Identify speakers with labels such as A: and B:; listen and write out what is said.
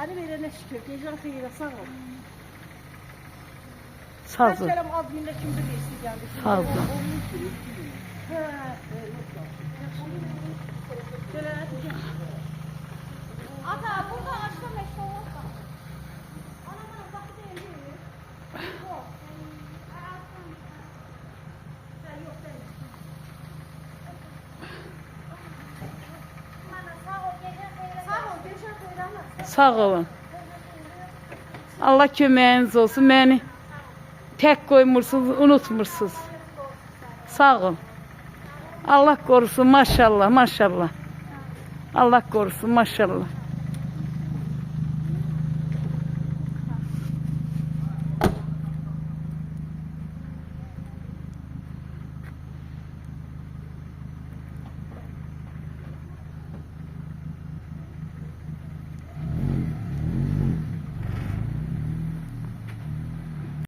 A: Səni verənə şükür. Gecən xeyrə, sağ ol.
B: Sağ ol.
A: Gələm adminlə kimdə geçdi gəldi.
B: Sağ ol.
A: Hə. Gələ. Ata, burada ağaçda meşə olmaz da. Ana, baxı deyil. Yox. Yox, deyil.
B: Sağ olun. Allah köməyiniz olsun. Məni tək qoymursunuz, unutmursunuz. Sağ olun. Allah korusun, maşallah, maşallah. Allah korusun, maşallah.